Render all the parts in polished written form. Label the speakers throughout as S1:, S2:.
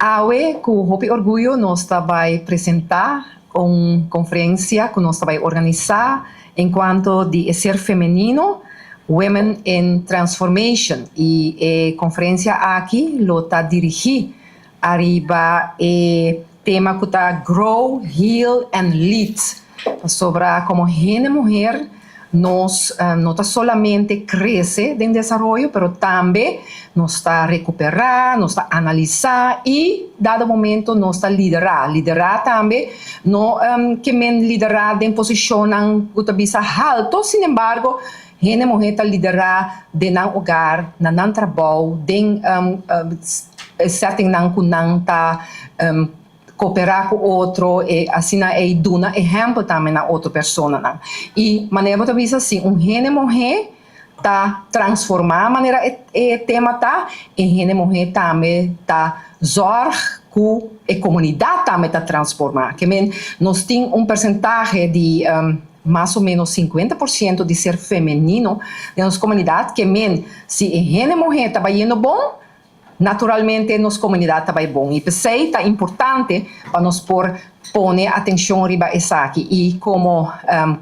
S1: Awe, com hopi orgulho, nós vai apresentar uma conferência que nós vai organizar enquanto de ser feminino, Women in Transformation. E a conferência aqui está dirigida arriba tema que está Grow, Heal and Lead, sobre como Hende Muher nós não está solamente cresce em desenvolvimento, mas também nós está recuperar, nós está analisar e, dado momento, nós está liderar. Liderar também, não que men liderar em posição que bisa alto, sin embargo, Hende Muher está liderar de nan lugar, nan trabalho, de certain nan que nan está cooperar com outro, e asina é duna exemplo também na outra pessoa. Não? E maneira de ver assim, Hende Muher está transformar a maneira o tema tá, e Hende Muher também está zorg que a comunidade também está transformar. Que nós temos percentagem de mais ou menos 50% de ser feminino na nossa comunidade, que se Hende Muher está indo bom, naturalmente, nossa comunidade está bom. E pensei que é importante para nós pôr atenção riba isso aqui. E como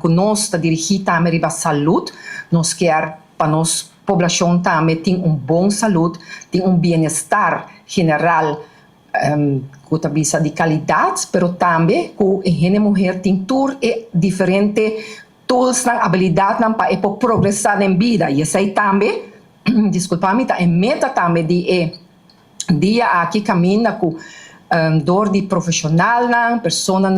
S1: nós está dirigido também riba saúde, nós queremos para nossa população também ter bom saúde, ter bem-estar general, que bisa de qualidade, mas também que a Hende Muher tem tudo e diferente tools, habilidades para progressar na vida. E isso aí também, desculpa-me, é meta também de dia aqui caminha com dor de profissional, pessoa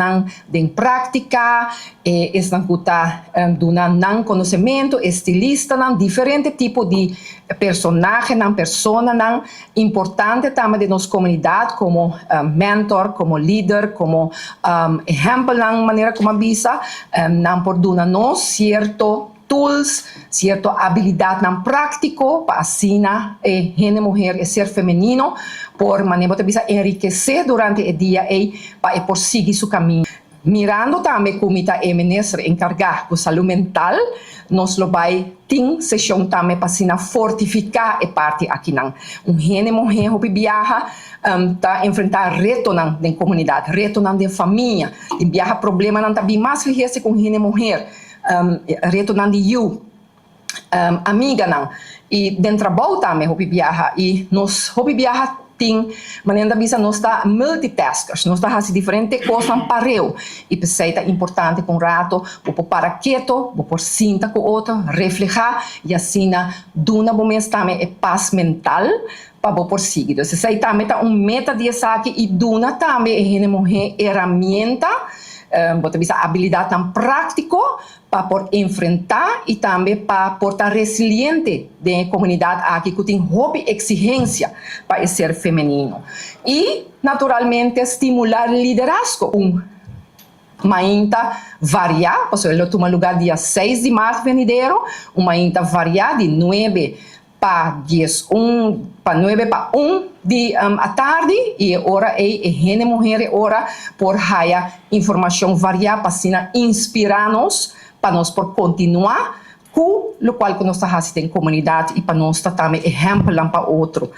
S1: de prática, estão dando conhecimento, estilista, diferente tipo de personagem, pessoa, importante também de nossa comunidade, como mentor, como líder, como exemplo, maneira como avisa, por dar nós certo tools, certa habilidade não prático para asina Hende Muher ser feminino, por maneira de enriquecer durante o dia e para prosseguir seu caminho. Mirando também como está o ministro encarregado de saúde mental, nós vai ter sessão também para fortificar a parte aqui. Hende Muher que viaja está enfrentar reto na comunidade, reto na família, e viaja problema não também mais que com Hende Muher. Retornando eu, amiga não, e dentro do trabalho também, hobby viaja, e nós hobby viaja tem maneira de bisa nós está multitaskers, nós está fazendo diferentes coisas para eu, e pensei que é importante com o rato, vou parar quieto, vou pôr cinta com o outro, reflejar, e assim, duna momento também é paz mental, para vou por seguir. Então, isso aí também está meta de aqui, e duna também é Hende Muher herramienta, habilidade tão prática para por enfrentar e também para portar resiliente da comunidade aqui que tem hobby exigência para ser feminino e naturalmente estimular liderazgo mainta variar, por exemplo, eu tomo lugar dia 6 de março venidero, mainta variar de 9 para 10, para 9 para 1 de à tarde, e hora é Hende Muher, hora por haya informação variada para inspirar-nos, para nós por continuar com o qual que nós estamos fazendo em comunidade e para nós também exemplo para outro.